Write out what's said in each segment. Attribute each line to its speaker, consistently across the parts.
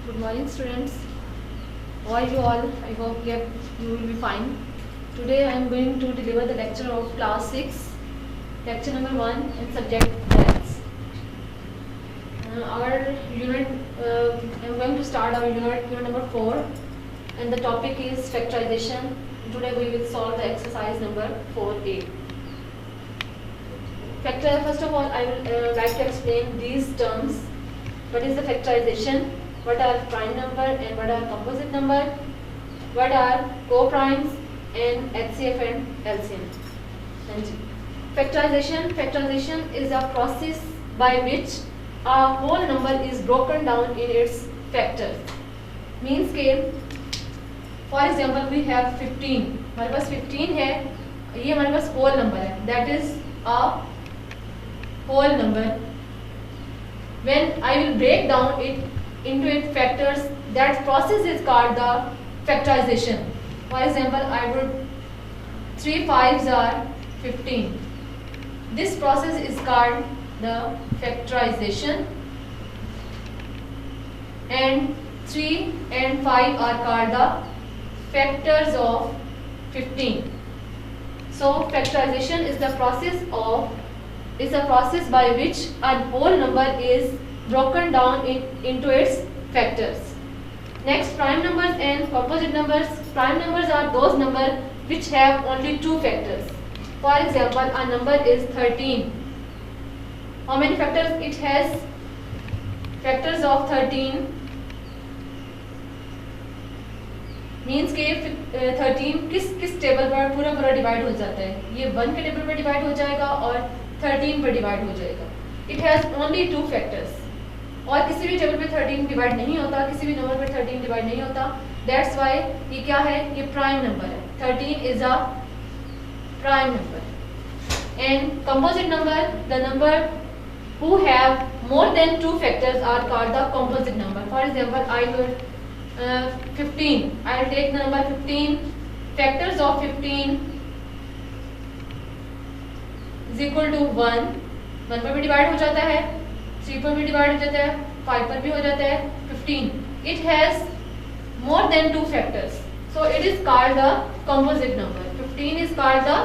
Speaker 1: Good morning, students. How are you all? I hope you will be fine. Today I am going to deliver the lecture of class 6, lecture number 1 and subject maths. Our unit, I am going to start our unit number 4, and the topic is factorization. Today we will solve the exercise number 4A. First of all, I will like to explain these terms. What is the factorization? What are prime number and what are composite number? What are co-primes and HCF and LCM? Factorization is a process by which a whole number is broken down in its factors. Means के for example we have 15. हमारे पास 15 है, ये हमारे पास whole number है. That is a whole number. When I will break down it into its factors, that process is called the factorization. For example, I would 3 5s are 15. This process is called the factorization, and 3 and 5 are called the factors of 15. So factorization is the process by which a whole number is broken down into its factors. Next, prime numbers and composite numbers. Prime numbers are those numbers which have only two factors. For example, a number is 13. How many factors it has? Factors of 13 means के 13 किस table पर पूरा divide हो जाता है? ये 1 के table पर डिवाइड हो जाएगा और 13 पर डिवाइड हो जाएगा. It has only two factors. और किसी भी टेबल पे 13 डिवाइड नहीं होता, किसी भी नंबर पे 13 डिवाइड नहीं होता. दैट्स वाई ये क्या है? ये प्राइम नंबर है. 13 is a prime number. And composite number, the number who have more than two factors are called the composite number. For example, I will 15. I will take the number 15. Factors of 15 is equal to 1. 1 पर भी divide हो जाता है, 3 पर भी divide हो जाता है, 5 पर भी हो जाता है. 15. It has more than two factors, so it is called the composite number. 15 is called the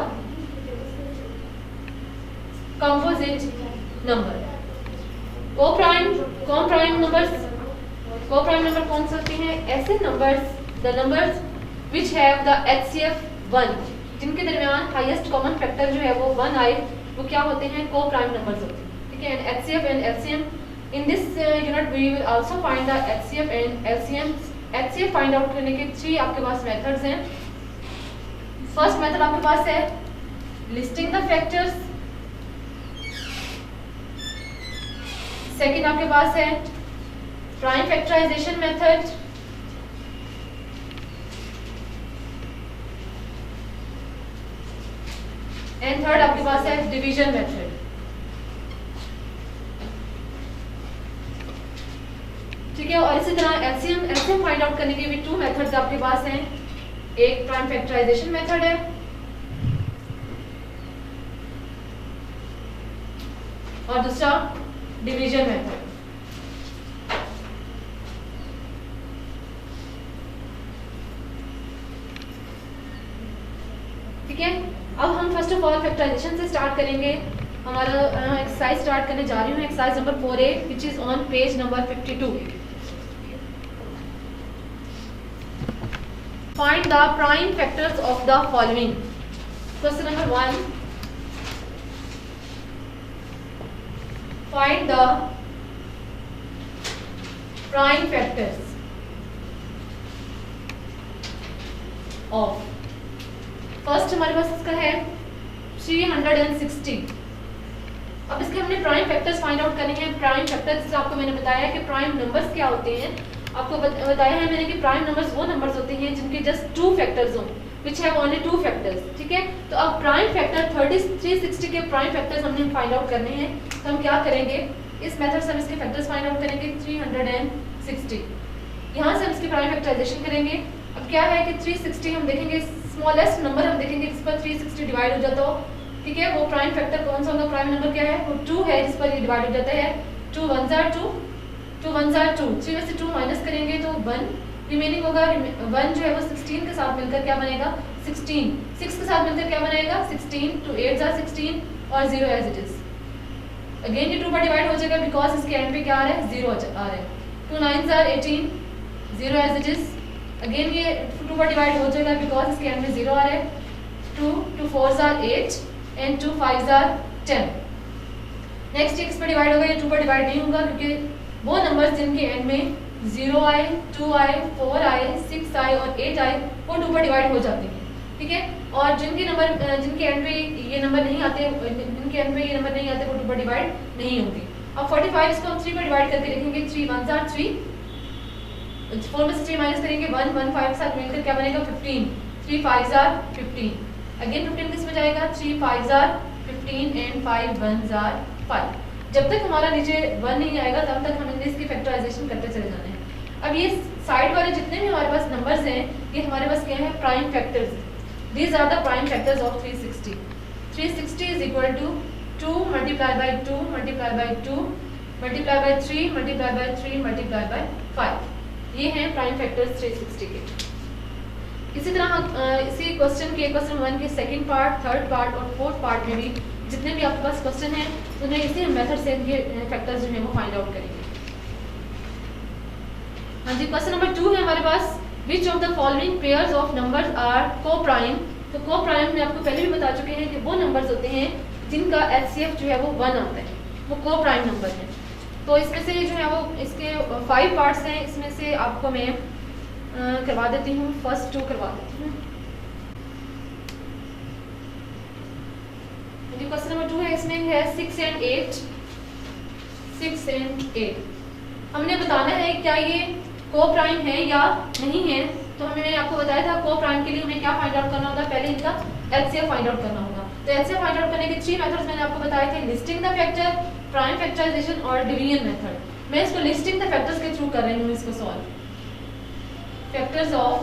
Speaker 1: composite number. Co-prime numbers. Co-prime number कौन से होते हैं? ऐसे numbers, the numbers which have the HCF 1, जिनके दरमियान highest common factor जो है वो 1 आए, वो क्या होते हैं? Co-prime numbers होते हैं. ठीक है? And HCF and LCM. In this unit we will also find the HCF and LCM. HCF find out करने के 3 आपके पास methods हैं. First method आपके पास है listing the factors. Second आपके पास है prime factorization method. And third आपके पास है division method. ठीक है? और इसी तरह LCM फाइंड आउट करने के भी 2 मेथड्स आपके पास हैं. एक prime factorization method है और दूसरा division method. ठीक है? अब हम फर्स्ट ऑफ ऑल फैक्टराइजेशन से स्टार्ट करेंगे. हमारा एक्सरसाइज स्टार्ट करने जा रही हूँ. Exercise number 4A which is on page number 52. Find the prime factors of the following. Question number 1. Find the prime factors of. First हमारे पास इसका है 360. अब इसके हमने प्राइम फैक्टर्स फाइंड आउट करने हैं. प्राइम फैक्टर्स आपको मैंने बताया कि प्राइम नंबर्स क्या होते हैं. आपको बताया है मैंने कि प्राइम नंबर्स वो नंबर्स होते हैं जिनके जस्ट 2 फैक्टर्स हों, विच हैव ओनली 2 फैक्टर्स. ठीक है? तो अब प्राइम फैक्टर 360 के प्राइम फैक्टर्स हमने फाइंड आउट करने हैं. तो हम क्या करेंगे? इस मेथड से हम इसके फैक्टर्स फाइंड आउट करेंगे. 360 यहाँ से हम इसकी प्राइम फैक्टराइजेशन करेंगे. अब क्या है कि 360 हम देखेंगे, स्मॉलेस्ट नंबर हम देखेंगे जिस पर 360 डिवाइड हो जाता हो. ठीक है? वो प्राइम फैक्टर कौन सा होगा? प्राइम नंबर क्या है? वो 2 है जिस पर ये डिवाइड हो जाता है. 2 1s are 2, 2 1s are 2. 3 में से 2 माइनस करेंगे वो 1 रिमेनिंग होगा। 1 जो है वो 16 के साथ मिलकर क्या बनेगा 16, 6 के साथ मिलकर क्या बनेगा 16, 2 8 जा 16 और 0 एज इट इज। अगेन ये 2 पर डिवाइड हो जाएगा बिकॉज इसके एंड पे क्या आ रहा है 0 आ रहा है। 2 9 are 18, 0 as it is. Again ये 2 पर डिवाइड हो जाएगा बिकॉज इसके एंड में 0 आ रहा है। 2 2 4 are 8 and 2 5 are 10। Next x पर डिवाइड होगा, ये 2 पर डिवाइड नहीं होगा क्योंकि वो नंबर्स जिनके एंड में 0 आए, 2 आए, 4 आए, 6 आए और 8 आए वो 2 पर डिवाइड हो जाते हैं, ठीक है। और जिनके एंड पे ये नंबर नहीं आते, जिनके एंड पे ये नंबर नहीं आते वो 2 पर डिवाइड नहीं होंगे। अब 45 इसको हम 3 पर डिवाइड करके लिखेंगे। 3 1s are 3, 4 में से 3 माइनस करेंगे 1 1 5 के साथ मिलकर क्या बनेगा 15, 3 5s are 15। अगेन 15 किस में जाएगा 3 5s are 15 and 5 1s are 5। जब तक हमारा नीचे 1 नहीं आएगा तब तक हमें इसकी फैक्टराइजेशन करते चले जाने हैं। अब ये साइड वाले जितने भी हमारे पास नंबर्स हैं ये हमारे पास क्या है prime factors. These are the prime factors of 360। 360 is equal to 2 multiply by 2 multiply by 2 multiply by 3 multiply by 3 multiply by 5। ये हैं प्राइम फैक्टर्स 360 के। इसी तरह इसी क्वेश्चन के क्वेश्चन 1 के सेकंड पार्ट, थर्ड पार्ट और फोर्थ पार्ट में भी जितने भी आपके पास क्वेश्चन हैं उन्हें इसी मेथड से इनके फैक्टर्स जो है वो फाइंड आउट करेंगे। हाँ जी, क्वेश्चन नंबर 2 है हमारे पास, which of the following pairs of numbers are coprime. तो को-प्राइम में आपको पहले भी बता चुके हैं कि वो नंबर्स होते हैं जिनका HCF जो है वो 1 आता है, वो को-प्राइम नंबर है। तो इसमें से जो है वो इसके 5 पार्ट्स हैं, इसमें से आपको मैं करवा देती हूँ, फर्स्ट 2 करवा देती हूँ। क्वेश्चन नंबर 2 है, इसमें है 6 and 8। 6 and 8 हमने बताना है क्या ये को-प्राइम है या नहीं है। तो मैंने आपको बताया था को-प्राइम के लिए हमें क्या फाइंड आउट करना होगा, पहले इनका HCF फाइंड आउट करना होगा। तो HCF फाइंड आउट करने के 3 मेथड्स मैंने आपको बताए थे, listing the factor, prime factorization और डिवीजन मेथड। मैं इसको लिस्टिंग द फैक्टर्स के थ्रू कर रही हूँ इसको सॉल्व। फैक्टर्स ऑफ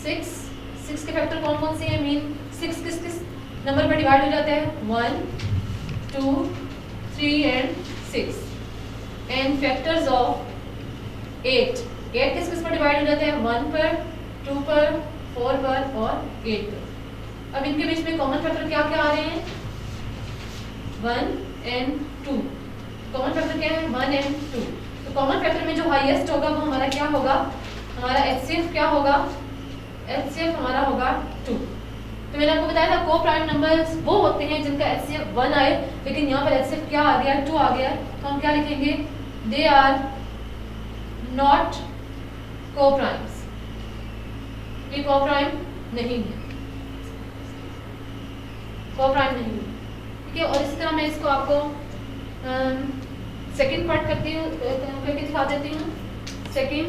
Speaker 1: 6 के फैक्टर कौन कौन से हैं, मीन 6 किस किस नंबर पर डिवाइड हो जाते हैं 1 2 3 एंड 6। एंड फैक्टर्स ऑफ 8 किस किस पर डिवाइड हो जाते हैं 1 पर, 2 पर, 4 पर और 8 पर। अब इनके बीच में कॉमन फैक्टर क्या क्या आ रहे हैं 1 एंड 2। कॉमन फैक्टर क्या है 1 एंड 2। तो कॉमन फैक्टर में जो हाईएस्ट होगा वो हमारा क्या होगा, हमारा HCF क्या होगा, HCF हमारा होगा 2। तो मैंने आपको बताया था को-प्राइम नंबर्स वो होते हैं जिनका HCF 1 आए, लेकिन यहाँ पर HCF क्या आ गया 2 आ गया। तो हम क्या लिखेंगे, दे आर नॉट को-प्राइम्स, ये को-प्राइम नहीं है, को-प्राइम नहीं है, ठीक है। और इसी तरह मैं इसको आपको सेकंड पार्ट करके दिखा देती हूँ। Second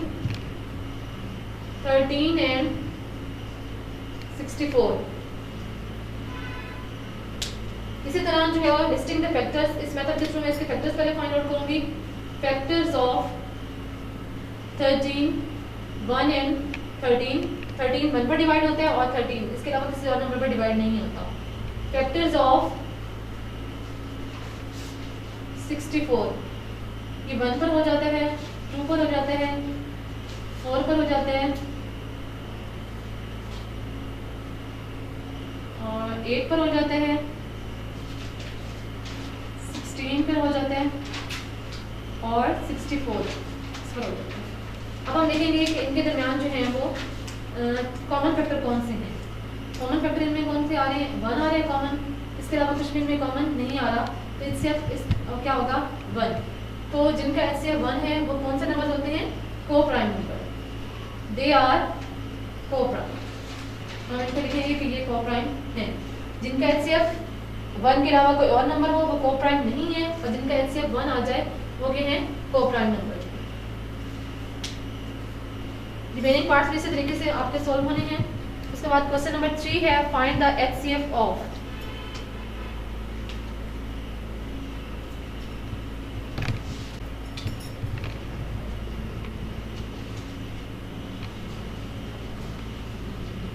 Speaker 1: 13 and 64। इसी तरह जो है लिस्टिंग द फैक्टर्स, इस मेथड के थ्रू मैं इसके फैक्टर्स पहले फाइंड आउट करूंगी। फैक्टर्स ऑफ 13 1 एंड 13 1 पर डिवाइड होता है और 13 इसके अलावा किसी और नंबर पर डिवाइड नहीं होता। फैक्टर्स ऑफ 64 ये 1 पर हो जाता है, 2 पर हो जाता है, 4 पर हो जाता है और 8 पर हो जाता है, 16 पर हो जाता है और 64 पर हो जाता है। अब हम देखेंगे कि इनके दरमियान जो है वो कॉमन फैक्टर कौन से हैं। कॉमन फैक्टर इनमें कौन से आ रहे हैं, 1 आ रहे हैं कॉमन, इसके अलावा कुछ भी इनमें कॉमन नहीं आ रहा। तो HCF क्या होगा 1। तो जिनका HCF 1 है वो कौन से नंबर होते हैं, coprime number, they are coprime. हम इनको लिखेंगे कि ये को-प्राइम है। जिनका HCF 1 के अलावा कोई और नंबर हो वो को-प्राइम नहीं है, और जिनका HCF 1 आ जाए वो क्या है, को-प्राइम नंबर। रिमेनिंग पार्ट्स भी इसी तरीके से आपके सॉल्व होने हैं। उसके बाद क्वेश्चन नंबर 3 है, find the HCF of.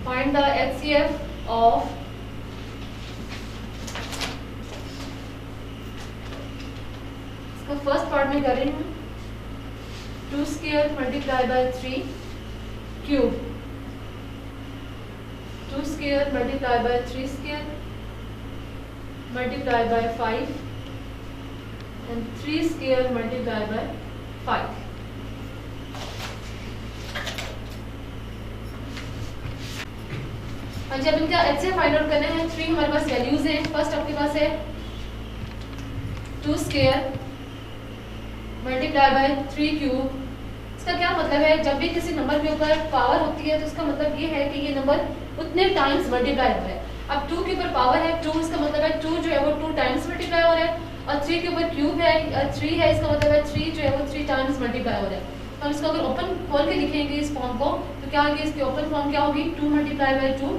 Speaker 1: Find the HCF of इसका फर्स्ट पार्ट में कर रही हूँ। 2 square multiply by 3 cube, 2 square multiply by 3 square multiply by 5 and 3 square multiply by 5. और जब इनका HCF फाइंड आउट करना है, 3 हमारे पास वैल्यूज हैं। फर्स्ट आपके पास है 2 स्क्वायर मल्टीप्लाई बाय 3 क्यूब। इसका क्या मतलब है, जब भी किसी नंबर के ऊपर पावर होती है तो इसका मतलब ये है कि ये नंबर उतने टाइम्स मल्टीप्लाई हो रहा है। अब 2 के ऊपर पावर है 2, इसका मतलब है 2 जो है वो 2 टाइम्स मल्टीप्लाई हो रहा है, और 3 के ऊपर क्यूब है 3 है, इसका मतलब है 3 जो है वो 3 टाइम्स मल्टीप्लाई हो रहा है। तो हम इसको अगर ओपन खोल के लिखेंगे इस फॉर्म को, तो क्या होगी, इसकी ओपन फॉर्म क्या होगी, 2 multiply by 2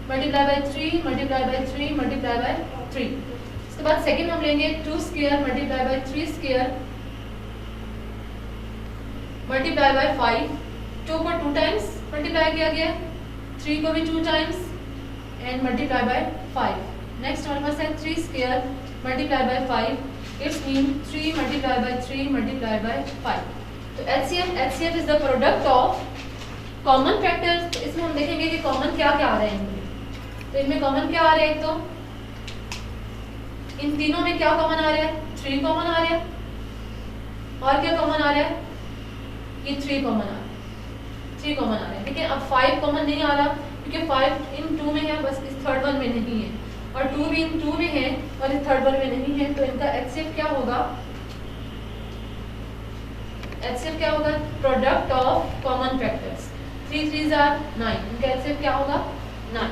Speaker 1: multiply by 3 multiply by 3 multiply by 3। इसके बाद सेकंड हम लेंगे 2 square multiply by 3 square multiply by 5। 2 को 2 टाइम्स मल्टीप्लाई किया गया, 3 को भी 2 times and multiply by 5। Next हमारे पास है 3 square multiply by 5, it's mean 3 multiply by 3 multiply by 5। तो HCF is the product of common factors. इसमें हम देखेंगे कि कॉमन क्या क्या आ रहे हैं। तो इनमें कॉमन क्या आ रहा है, तो इन तीनों में क्या कॉमन आ रहा है, 3 कॉमन आ रहा है, और क्या कॉमन आ रहा है, ये 3 कॉमन आ रहा है, 3 कॉमन आ रहा है। लेकिन अब 5 कॉमन नहीं आ रहा, क्योंकि 5 इन 2 में है, बस इस थर्ड वन में नहीं है, और 2 भी इन 2 में है और इस थर्ड वन में नहीं है। तो इनका HCF क्या होगा, HCF क्या होगा, product of common factors. 3 3s are 9, इनका HCF क्या होगा, 9।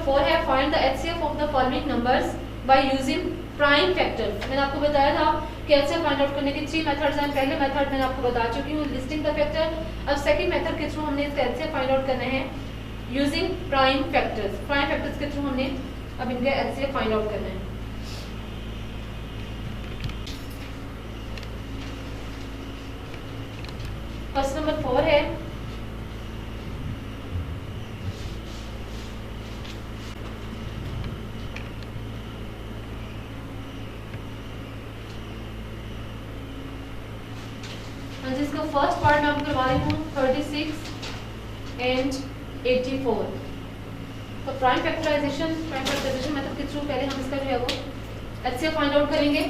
Speaker 1: फोर है find the HCF of the following numbers by using prime factor. मैंने आपको बताया था कि HCF फाइंड आउट करने के 3 मेथड्स हैं। पहले मेथड मैंने आपको बता चुकी हूँ, लिस्टिंग द फैक्टर। अब सेकंड मेथड के थ्रू हमने इसका HCF फाइंड आउट करना है using prime factors. Prime factors के थ्रू हमने अब इनका HCF फाइंड आउट करना है। फर्स्ट नंबर 4 है, जिसका फर्स्ट पार्ट मैं आपको करवा रही हूँ 36 एंड 84। तो प्राइम फैक्टराइजेशन मेथड के थ्रू पहले हम इसका जो है वो HCF फाइंड आउट करेंगे।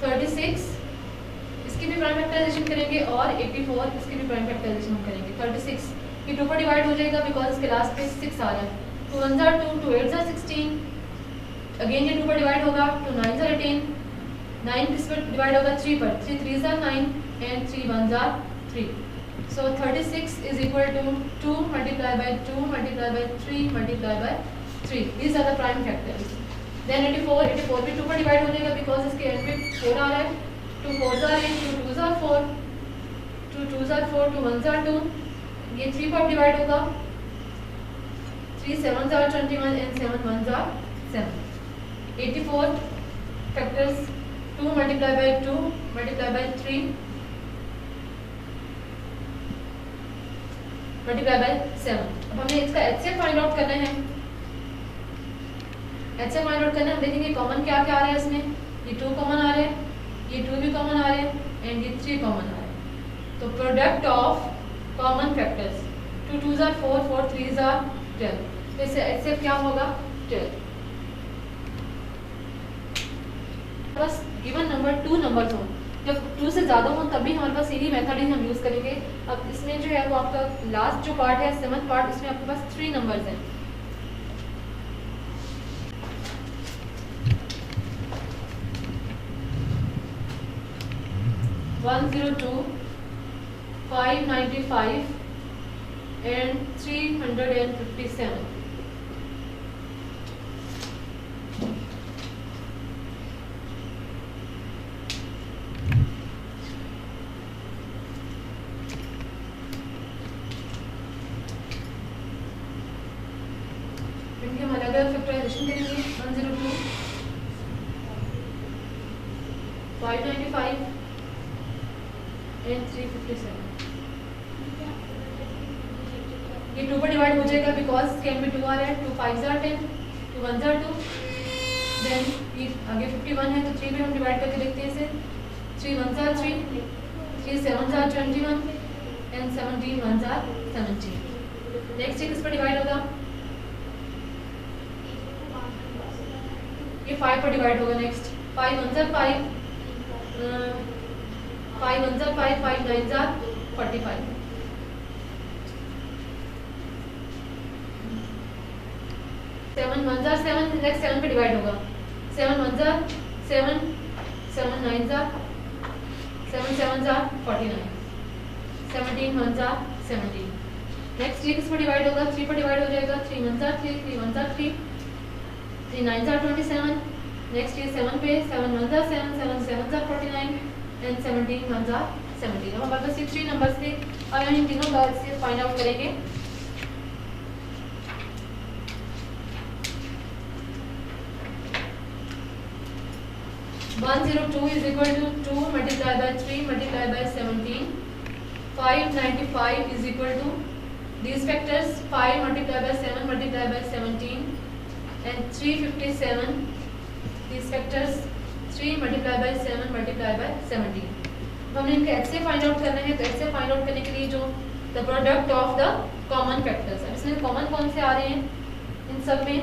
Speaker 1: 36 इसकी भी प्राइम फैक्टराइजेशन करेंगे और 84 इसकी भी प्राइम फैक्टराइजेशन हम करेंगे। 36 ये 2 पर डिवाइड हो जाएगा बिकॉज इसके लास्ट पे 6 आ रहा है। 2 1s are 2, 2 8s are 16, again ये 2 पर डिवाइड होगा, 2 9s are 18, 9 किस पर डिवाइड होगा, 3 पर, 3 3s are 9 and 3 1s are 3। So 36 is equal to 2 multiplied by 2 multiplied by 3 multiplied by 3. These are the prime factors. Then 84 भी 2 पर डिवाइड हो जाएगा बिकॉज इसके एंड पे 4 आ रहा है। 2 4s are 8, 2 2s are 4, 2 2s are 4, 2 1s are 2, ये 3 पर डिवाइड होगा, 3 7s are 21 and 7 1s are 7। 84 factors 2 multiplied by 2 multiplied by 3 multiplied by 7। अब हमें इसका HCF फाइंड आउट करना है। HCF फाइंड आउट करना है, हम देखेंगे कॉमन क्या क्या आ रहा है इसमें। ये 2 कॉमन आ रहे हैं, ये 2 भी कॉमन आ रहे हैं एंड ये 3 कॉमन आ रहे हैं। तो product of common factors 2 2s are 4, 4 3s are 12। तो इससे HCF क्या होगा, 12। बस गिवन नंबर 2 नंबर्स हो, जब 2 से ज़्यादा हो तभी हमारे पास यही मेथड ही हम यूज़ करेंगे। अब इसमें जो है वो आपका लास्ट जो पार्ट है 7th पार्ट, इसमें आपके पास 3 नंबर्स हैं। One 102, 595 and 357। इनके हम अलग अलग फैक्टराइजेशन करेंगे। 102, 595 and 357। ये 2 पर डिवाइड हो जाएगा बिकॉज इसके एंड में 2 आ रहा है। 2 5s are 10, 2 1 जार 2, देन ये आगे 51 है तो 3 पे हम डिवाइड करके देखते हैं इसे। 3 1 jar 3, 3 7 jar 21 and 17 1 jar 17। Next ये किस पर डिवाइड होगा? ये 5 पर डिवाइड होगा। Next 5 1 jar 5, 5 1 jar 5, 5 9 jar 45। 7 1 jar 7, next 7 पे डिवाइड होगा। 7 1 jar 7, 7 9 jar 7 7 jar 49, 17 1 jar 17। Next ये किस पर डिवाइड होगा? 3 पर डिवाइड हो जाएगा। 3 1 जार 3, 3 1 जार 3, 3 9 जार 27। नेक्स्ट ये 7 पे 7 1 जार 7, 7 7 जार 49 एंड 17 1 जार 17। अब हमारे पास ये 3 नंबर्स थे और हम इन तीनों का से फाइंड आउट करेंगे। 102 is equal to 2 multiplied by 3 multiplied by 17. 595 is equal to these factors 5 multiplied by 7 multiplied by 17 and 357 these factors 3 multiplied by 7 multiplied by 17. हमने इनका HCF फाइंड आउट करना है तो HCF फाइंड आउट करने के लिए जो the product of the common factors है, इसमें कॉमन कौन से आ रहे हैं? इन सब में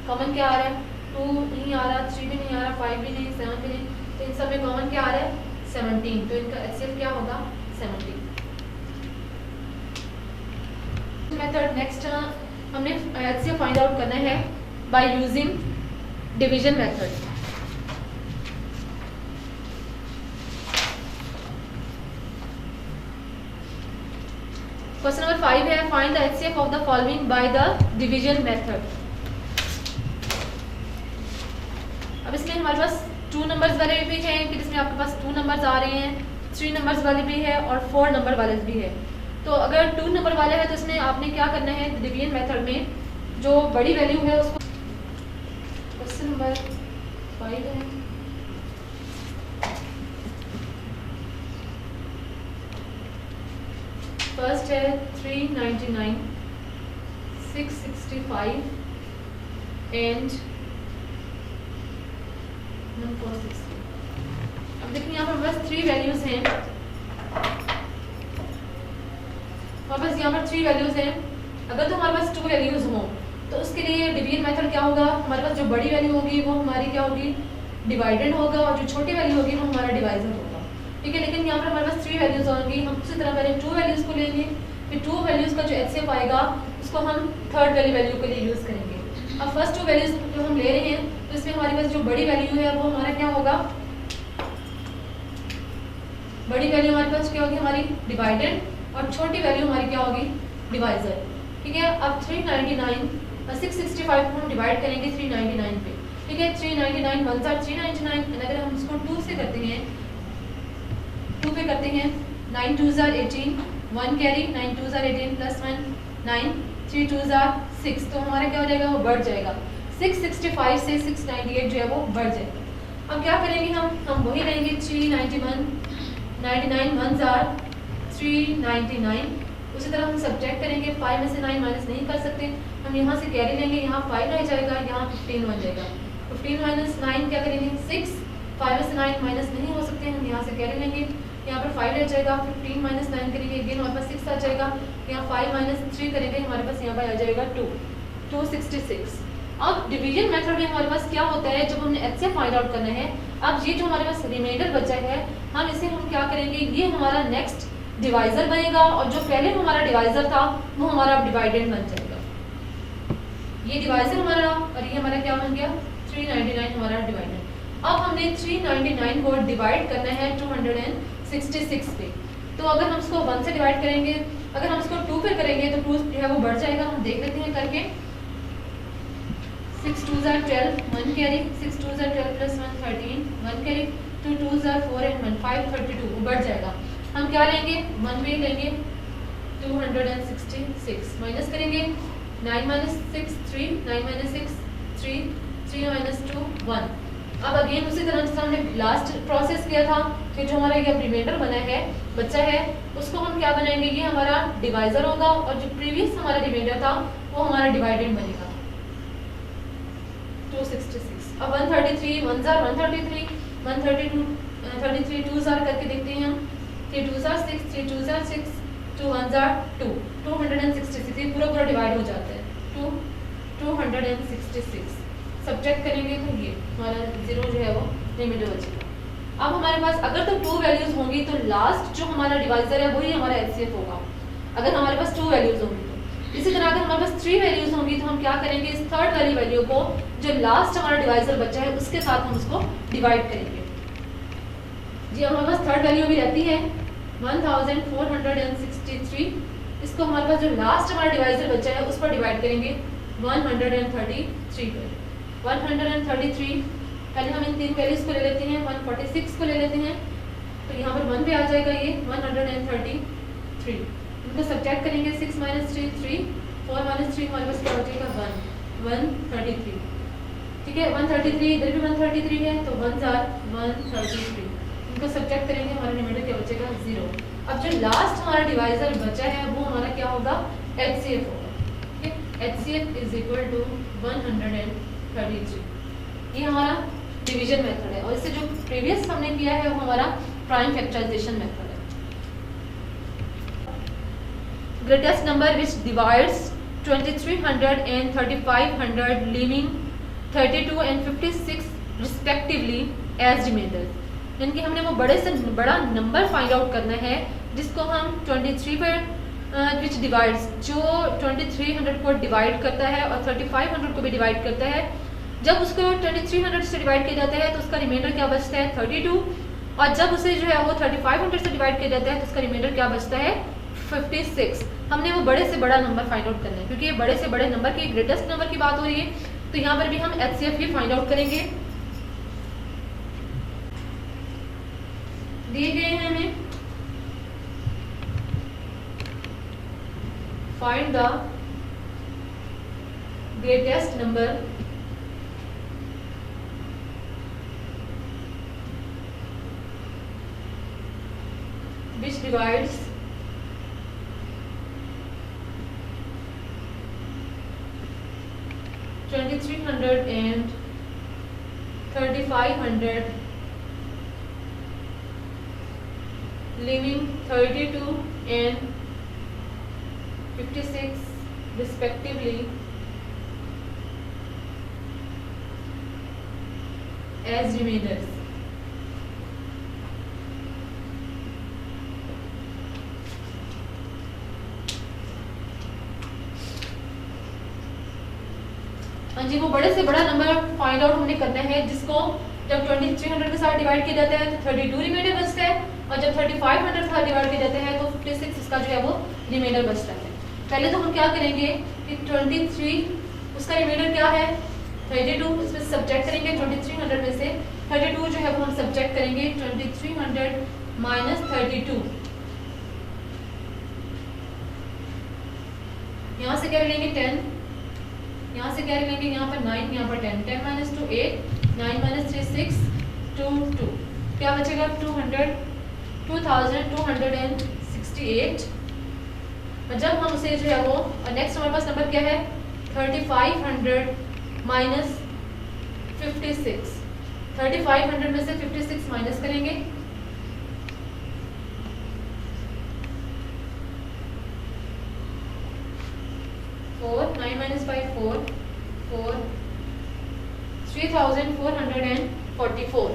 Speaker 1: कॉमन क्या आ रहा है? 2 नहीं आ रहा, 3 भी नहीं आ रहा, 5 भी नहीं, 7 भी नहीं, तो इन सब में कॉमन क्या आ रहा है? 17। तो इनका HCF क्या होगा? 17। मेथड नेक्स्ट हमने HCF फाइंड आउट करना है by using division method. Question number 5 है find the HCF of the following by the division method. अब इसमें हमारे पास 2 नंबर्स वाले भी हैं कि जिसमें आपके पास 2 नंबर्स आ रहे हैं, 3 नंबर्स वाले भी है और 4 नंबर वाले भी है। तो अगर 2 नंबर वाले हैं तो इसमें आपने क्या करना है? डिवीजन मेथड में जो बड़ी वैल्यू है उसको, क्वेश्चन नंबर 5 है, फर्स्ट है 399, 665 एंड 1460। अब देखिए यहाँ पर बस 3 वैल्यूज हैं, हमारे पास यहाँ पर 3 वैल्यूज हैं। अगर तो हमारे पास 2 वैल्यूज हों तो उसके लिए डिवीजन मेथड क्या होगा? हमारे पास जो बड़ी वैल्यू होगी वो हमारी क्या होगी? डिवाइडेड होगा और जो छोटी वैल्यू होगी वो हमारा डिवाइजर होगा। ठीक है, लेकिन यहाँ पर हमारे पास 3 वैल्यूज होंगी। हम उसी तरह पहले 2 वैल्यूज को लेंगे, फिर 2 वैल्यूज का जो HCF आएगा उसको हम थर्ड वाली वैल्यू के लिए यूज करेंगे। अब फर्स्ट 2 वैल्यूज जो हम ले रहे हैं तो इसमें हमारे पास जो बड़ी वैल्यू है वो हमारा क्या होगा? बड़ी वैल्यू हमारे पास क्या होगी? हमारी डिवाइडेड और छोटी वैल्यू हमारी क्या होगी? डिवाइजर। ठीक है, अब 399 और 665 को हम डिवाइड करेंगे 399 पे। ठीक है, 399 1 जार 399 एंड अगर हम इसको 2 से करते हैं, 2 पे करते हैं 9 2 jar 18, 1 carry 9 2 jar 18 plus 1 9, 3 2 jar 6, तो हमारा क्या हो जाएगा? वो बढ़ जाएगा। 665 से 698 जो है वो बढ़ जाएगा। अब क्या करेंगे? हम वही लेंगे 391 99 1 जार 399, उसी तरह हम सब्ट्रैक्ट करेंगे। 5 में से 9 माइनस नहीं कर सकते, हम यहाँ से कैरी लेंगे, यहाँ 5 रह जाएगा, यहाँ 15 बन जाएगा। 15 माइनस 9 क्या करेंगे? 6, 5 में से 9 माइनस नहीं हो सकते, हम यहाँ से कैरी लेंगे, यहाँ पर 5 रह जाएगा। 15 माइनस 9 करेंगे, अगेन हमारे पास 6 आ जाएगा, यहाँ 5 माइनस 3 करेंगे, हमारे पास यहाँ पर आ जाएगा 266। अब डिवीजन मेथड में हमारे पास क्या होता है? जब हमने HCF फाइंड आउट करना है, अब ये जो हमारे पास रिमाइंडर बचा है हम इसे हम क्या करेंगे? ये हमारा नेक्स्ट डिवाइजर बनेगा और जो पहले हमारा डिवाइजर था वो हमारा डिवाइडेड बन जाएगा। ये डिवाइजर हमारा और ये हमारा क्या बन गया? 399 हमारा डिवाइडर। अब हमने 399 को डिवाइड करना है 266 पे। तो अगर हम इसको 1 से डिवाइड करेंगे, अगर हम इसको 2 पे करेंगे तो 2 जो है वो बढ़ जाएगा। हम देख लेते हैं करके। 6 2 jar 12, 1 carry, 6 2 jar 12 plus 1 13, 1 carry, 2 2 jar 4 and 1 5 32, वो बढ़ जाएगा। हम क्या लेंगे? 1 वे लेंगे 266 माइनस करेंगे 9 माइनस 6 3, 9 माइनस 6 3, 3 माइनस 2 1। अब अगेन उसी तरह जैसे हमने लास्ट प्रोसेस किया था, फिर जो हमारा ये रिमाइंडर बना है बच्चा है उसको हम क्या बनाएंगे? ये हमारा डिवाइजर होगा और जो प्रीवियस हमारा रिमाइंडर था वो हमारा डिवाइडेड बनेगा। 266। अब 133 1 जार 133 132 33 2 जार करके देखते हैं हम। 3 2 जार 6 3 2 जार 6 2 1 जार 2 266। ये पूरा पूरा डिवाइड हो जाता है 266। सब्ट्रैक्ट करेंगे तो ये हमारा 0 जो है वो रिमाइंडर बचेगा। अब हमारे पास अगर तो 2 वैल्यूज होंगी तो लास्ट जो हमारा डिवाइजर है वही हमारा एचसीएफ होगा, अगर हमारे पास 2 वैल्यूज होंगी तो। इसी तरह अगर हमारे पास 3 वैल्यूज होंगी तो हम क्या करेंगे, इस थर्ड वाली वैल्यू को जो लास्ट हमारा डिवाइजर बचा है उसके साथ हम उसको डिवाइड करेंगे। जी हमारे पास थर्ड वैल्यू भी रहती है 1463। इसको हमारे पास जो लास्ट हमारा डिवाइजर बचा है उस पर डिवाइड करेंगे 133 पर। 133 पहले हम इन 3 वैल्यूज को ले लेते हैं, 146 को ले लेते हैं तो यहाँ पर 1 पे आ जाएगा ये 133। इनको सब्ट्रैक्ट करेंगे 6 - 3 3 4 - 3 हमारे पास क्या बचेगा 133। ठीक है 133, इधर भी 133 है तो 1 जार 133। इनको सब्ट्रैक्ट करेंगे हमारा रिमाइंडर क्या बचेगा 0। अब जो लास्ट हमारा डिवाइजर बचा है वो हमारा क्या होगा HCF होगा। ठीक है HCF = 133। ये हमारा डिवीजन मेथड है और इससे जो प्रीवियस हमने किया है वो हमारा प्राइम फैक्टराइजेशन मेथड है। Greatest number which divides 2300 and 3500 leaving 32 and 56 respectively as remainders। यानी कि हमने वो बड़े से बड़ा नंबर फाइंड आउट करना है जिसको हम 23 पर विच डिवाइड्स जो 2300 को डिवाइड करता है और 3500 को भी डिवाइड करता है। जब उसको 2300 से डिवाइड किया जाता है तो उसका रिमाइंडर क्या बचता है 32 और जब उसे जो है वो 3500 से डिवाइड किया जाता है तो उसका रिमाइंडर क्या बचता है 56। हमने वो बड़े से बड़ा नंबर फाइंड आउट करना है क्योंकि ये बड़े से बड़े नंबर की ग्रेटेस्ट नंबर की बात हो रही है तो यहाँ पर भी हम HCF ही फाइंड आउट करेंगे। दिए गए हैं हमें find the greatest number which divides 2300 and 3500 leaving 32 and 56 respectively as remainders। हाँ जी वो बड़े से बड़ा नंबर फाइंड आउट हमने करना है जिसको जब 2300 के साथ डिवाइड किया जाता है तो 32 रिमाइंडर बचता है और जब 3500 के साथ डिवाइड किया जाता है तो 56 इसका जो है वो रिमाइंडर बचता है। पहले तो हम क्या करेंगे कि 23 उसका रिमाइंडर क्या है 32, इसमें सब्ट्रैक्ट करेंगे 2300 में से 32 जो है वो हम सब्ट्रैक्ट करेंगे 2300 - 32। यहाँ से क्या लेंगे 10, यहाँ से कैरी लेंगे यहाँ पर 9, यहाँ पर 10 - 2 8 9 - 3 6 2 2 क्या बचेगा 2268। और जब हम उसे जो है वो नेक्स्ट हमारे पास नंबर क्या है 3500 - 56। 3500 में से 56 माइनस करेंगे 4 9 - 5 4 4 3444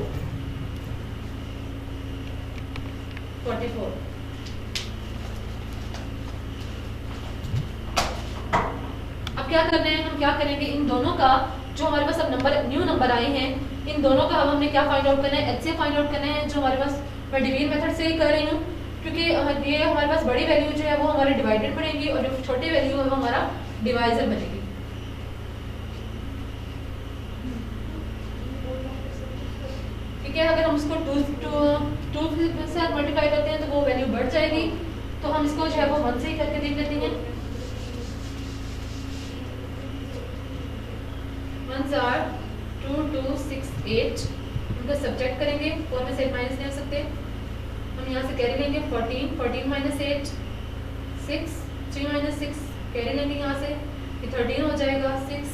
Speaker 1: 44। अब क्या करना है हम क्या करेंगे इन दोनों का जो हमारे पास अब न्यू नंबर आए हैं इन दोनों का अब हमने क्या फाइंड आउट करना है HCF फाइंड आउट करना है जो हमारे पास मैं डिवीजन मेथड से ही कर रही हूँ क्योंकि ये हमारे पास बड़ी वैल्यू जो है वो हमारे डिवाइडेड बनेगी और जो छोटी वैल्यू है वो हमारा डिवाइजर बनेगी। ठीक है अगर हम इसको 2 से साथ मल्टीप्लाई करते हैं तो वो वैल्यू बढ़ जाएगी तो हम इसको जो है वो 1 से ही करके देख लेते हैं। 1 * 2 2 6 8 उनको सब्ट्रैक्ट करेंगे 4 में से 8 माइनस नहीं हो सकते हम यहाँ से कैरी लेंगे 14 14 - 8 6 3 - 6 कैरी लेंगे यहाँ से ये 13 हो जाएगा 6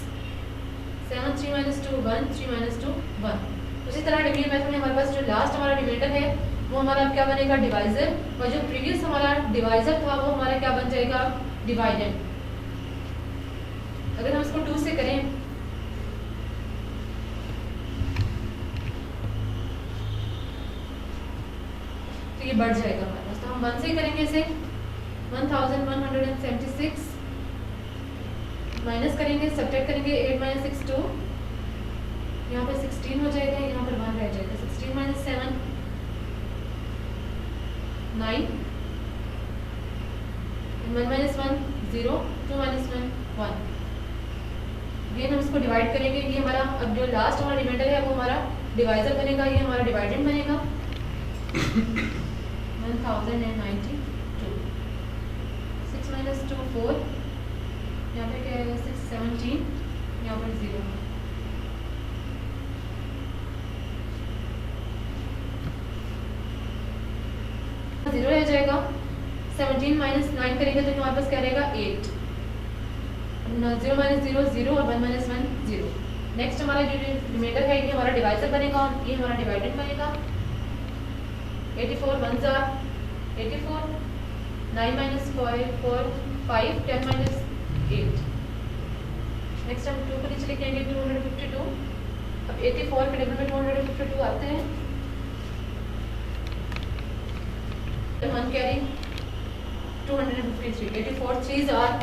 Speaker 1: 7 3 माइनस 2 1 3 माइनस 2 1। उसी तरह डिवीजन मेथड में हमारे पास जो लास्ट हमारा डिविडेंड है वो हमारा क्या बनेगा, डिवाइजर, और जो प्रीवियस हमारा डिवाइजर था वो हमारा क्या बन जाएगा, डिवाइडेंड। अगर हम इसको 2 से करें तो ये बढ़ जाएगा हमारे पास, तो हम 1 से करेंगे इसे 1176 माइनस करेंगे, सब्ट्रैक्ट करेंगे 8 माइनस 6 2, यहाँ पर 16 हो जाएगा, यहाँ पर 1 रह जाएगा, 16 माइनस 7 9, 1 माइनस 1 0, 2 माइनस 1 1। अगेन हम इसको डिवाइड करेंगे, ये हमारा अब जो लास्ट हमारा रिमाइंडर है वो हमारा डिवाइजर बनेगा, ये हमारा डिवाइडेंड बनेगा 1092। 6 माइनस 2 4, यहाँ पे क्या है 6 17, यहाँ पर 0। जीरो रह जाएगा, 17 माइनस 9 करेंगे तो हमारे पास क्या रहेगा 8, 0 माइनस 0 0 और 1 माइनस 1 0। नेक्स्ट हमारा जो रिमाइंडर है ये हमारा डिवाइजर बनेगा, ये हमारा डिवाइडेंड बनेगा 84 1 जार 84, 9 माइनस 4 5 10 माइनस 8। नेक्स्ट हम 2 को नीचे लेके आएंगे 252। अब 84 के डबल में 252 आते हैं, 1 कैरी 253, 84 3s are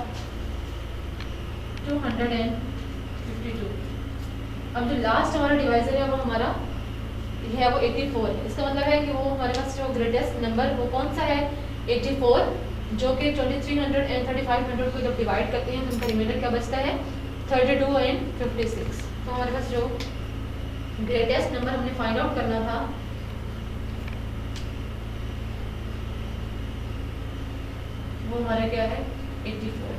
Speaker 1: 252। अब जो लास्ट हमारा डिवाइजर है वो हमारा है वो 84 है, इसका मतलब है कि वो हमारे पास जो ग्रेटेस्ट नंबर वो कौन सा है 84, जो कि 2300 एंड 3500 को जब डिवाइड करते हैं तो उनका रिमाइंडर क्या बचता है 32 एंड 56। तो हमारे पास जो ग्रेटेस्ट नंबर हमने फाइंड आउट करना था वो हमारा क्या है 84।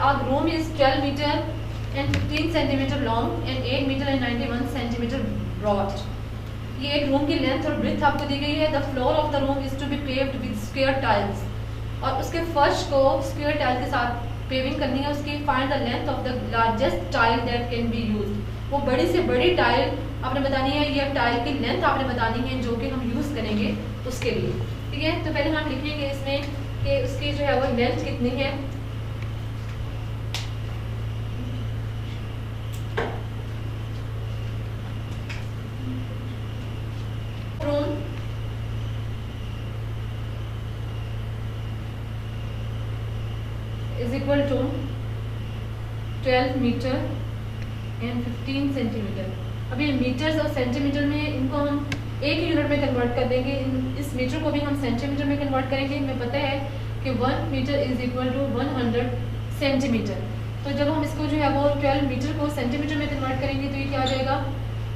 Speaker 1: Our room is 12 meter and 15 centimeter long and 8 meter and 91 centimeter broad। ये एक रूम की लेंथ और ब्रेथ आपको दी गई है। The floor of the room is to be paved with square tiles, और उसके फर्श को स्क्वायर टाइल के साथ पेविंग करनी है। उसकी find the length of the largest tile that can be used. वो बड़ी से बड़ी टाइल आपने बतानी है, ये टाइल की लेंथ आपने बतानी है जो कि हम यूज़ करेंगे उसके लिए। ठीक है, तो पहले हम लिखेंगे इसमें कि उसकी जो है वो लेंथ कितनी है। Room is equal to 12 metre and 15 centimetre. अब ये मीटर्स और सेंटीमीटर में इनको हम एक यूनिट में कन्वर्ट कर देंगे। इस मीटर को भी हम सेंटीमीटर में कन्वर्ट करेंगे। हमें पता है कि 1 metre is equal to 100 centimetre. तो जब हम इसको जो है वो 12 मीटर को सेंटीमीटर में कन्वर्ट करेंगे तो ये क्या आ जाएगा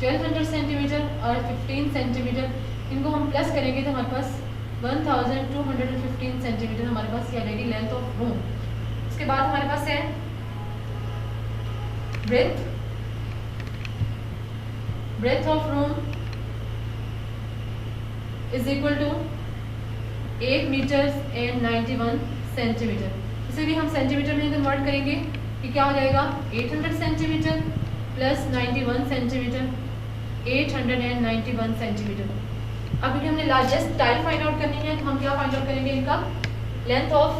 Speaker 1: 1200 सेंटीमीटर और 15 सेंटीमीटर, इनको हम प्लस करेंगे तो हमारे पास 1215 सेंटीमीटर हमारे पास क्या रहेगी लेंथ ऑफ रूम। उसके बाद हमारे पास है breadth of room is equal to 8 meters and 91 centimetre. इसे भी हम सेंटीमीटर में कन्वर्ट करेंगे कि क्या हो जाएगा 800 सेंटीमीटर प्लस 91 सेंटीमीटर, 891 सेंटीमीटर। अब क्योंकि हमने लार्जेस्ट टाइल फाइंड आउट करनी है तो हम क्या फाइंड आउट करेंगे, इनका length of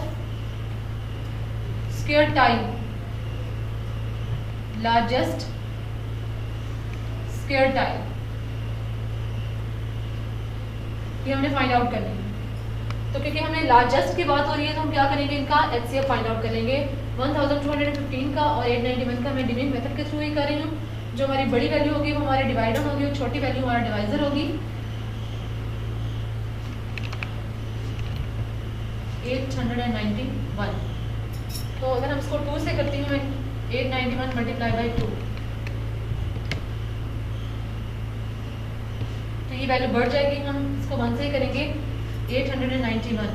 Speaker 1: square tile, largest square tile, ये हमने फाइंड आउट करनी है। तो क्योंकि हमने लार्जेस्ट की बात हो रही है तो हम क्या करेंगे, इनका एचसीएफ फाइंड आउट करेंगे 1215 का और 891 का मैं डिवीजन मेथड के थ्रू ही कर रही हूँ। जो हमारी बड़ी वैल्यू होगी वो हमारे डिवाइडर होगी और छोटी वैल्यू हमारा डिवाइजर होगी। 891। तो अगर हम इसको 2 से करती हूँ मैं 891 मल्टीप्लाई बाई 2 तो ये वैल्यू बढ़ जाएगी। हम इसको 1 से ही करेंगे 891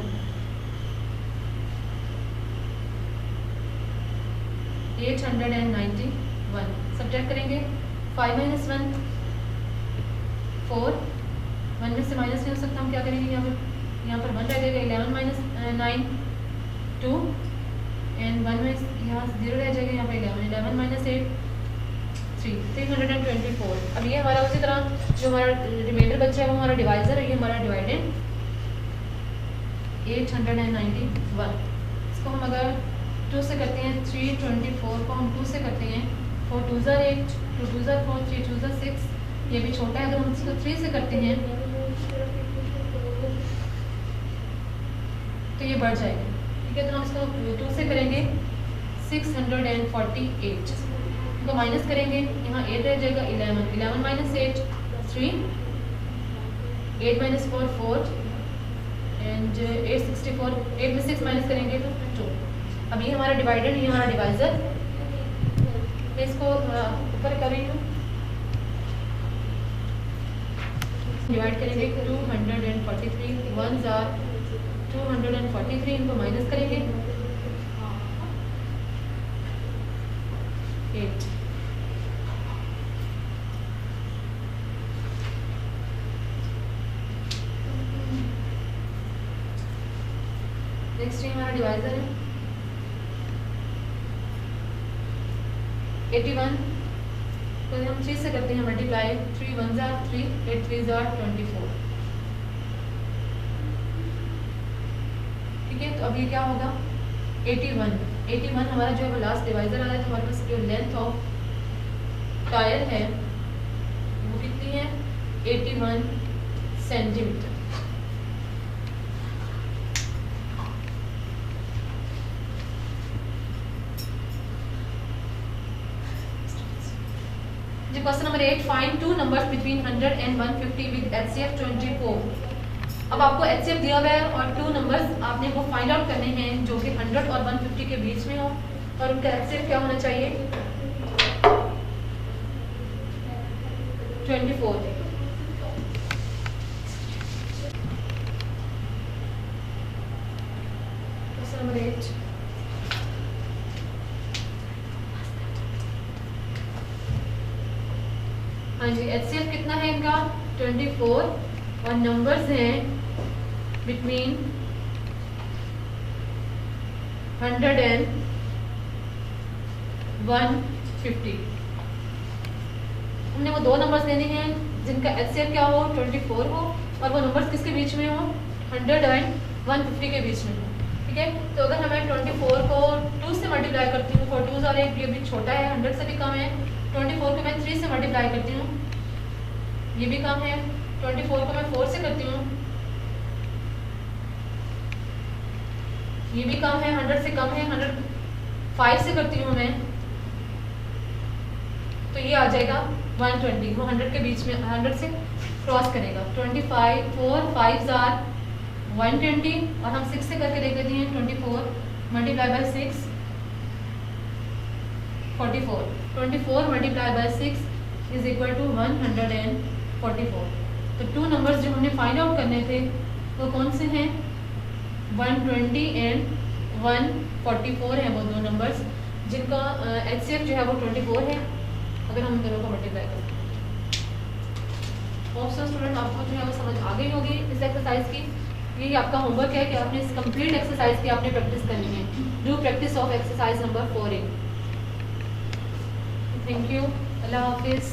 Speaker 1: सब्ट्रैक्ट करेंगे 5 माइनस 1 4, 1 में से माइनस नहीं हो सकता, हम क्या करेंगे यहाँ पर 1 रह जाएगा। 11 माइनस 9 2, एंड 1 में यहाँ 0 रह जाएगा, यहाँ पे 11, 11 माइनस 8 3, 324। अब ये हमारा उसी तरह जो हमारा रिमाइंडर बचा है वो हमारा डिवाइज़र है, ये हमारा डिवाइडेड 891। इसको हम अगर 2 से करते हैं, 324 को हम 2 से करते हैं, 4 2 ज़ा 8, 2 2 ज़ा 4, 3 2 ज़ा 6, ये भी छोटा है तो हम इसको 3 से करते हैं तो ये बढ़ जाएगा, ठीक है। तो हम इसको 2 से करेंगे 648, इनको माइनस करेंगे, यहाँ 8 रह जाएगा, 11, 11 माइनस 8 3, 8 माइनस 4 4 एंड 864, 8 में 6 माइनस करेंगे तो 2। अब ये हमारा डिवाइडेड, ये हमारा डिवाइज़र, मैं इसको ऊपर कर रही हूँ, डिवाइड करेंगे 243, 1 ज़ार 243, इनको माइनस करेंगे 8। नेक्स्ट ये हमारा डिवाइज़र है 81, तो हम 3 से करते हैं मल्टीप्लाई, 3 1 ज़ार 3, 8 3 ज़ार 24, ठीक है। तो अब ये क्या होगा 81 हमारा जो है वो लास्ट डिवाइज़र आ रहा है, तो हमारे पास जो लेंथ ऑफ टायर है वो कितनी है 81 centimetre. Question number 8, find 2 numbers between 100 and 150 with HCF 24। अब आपको HCF दिया हुआ है और 2 नंबर्स आपने वो फाइंड आउट करने हैं जो कि 100 और 150 के बीच में हो, और उनका HCF क्या होना चाहिए 24। क्वेश्चन नंबर 8, हाँ जी, HCF कितना है इनका 24 और नंबर्स हैं बिटवीन 100 एंड 150। हमने वो 2 नंबर्स लेने हैं जिनका HCF क्या हो 24 हो और वो नंबर्स किसके बीच में हो 100 एंड 150 के बीच में हो, ठीक है। तो अगर हमें 24 को 2 से मल्टीप्लाई करती हूँ, 4 2 और एक ये भी छोटा है 100 से भी कम है, 24 को मैं 3 से मल्टीप्लाई करती हूँ, ये भी कम है, 24 को मैं 4 से करती हूँ, ये भी कम है, 100 से कम है, 105 से करती हूँ मैं, तो ये आ जाएगा 120, वो 100 के बीच में 100 से क्रॉस करेगा। 25 4 5 ज़ार 120 और हम 6 से करके देख लेते हैं, 24 multiply by 6 44, 24 multiply by 6 is equal to 144। तो 2 नंबर्स जो हमने फाइंड आउट करने थे वो कौन से हैं 120 एंड 144 हैं, वो 2 नंबर्स जिनका HCF जो है वो 24 है अगर हम दोनों को मल्टीप्लाई करें। होप सो स्टूडेंट आपको जो है वो समझ आ गई होगी इस एक्सरसाइज की। यही आपका होमवर्क है कि आपने इस कंप्लीट एक्सरसाइज की आपने प्रैक्टिस करनी है। Do practice of exercise number 4A। Thank you, अल्लाह हाफिज़।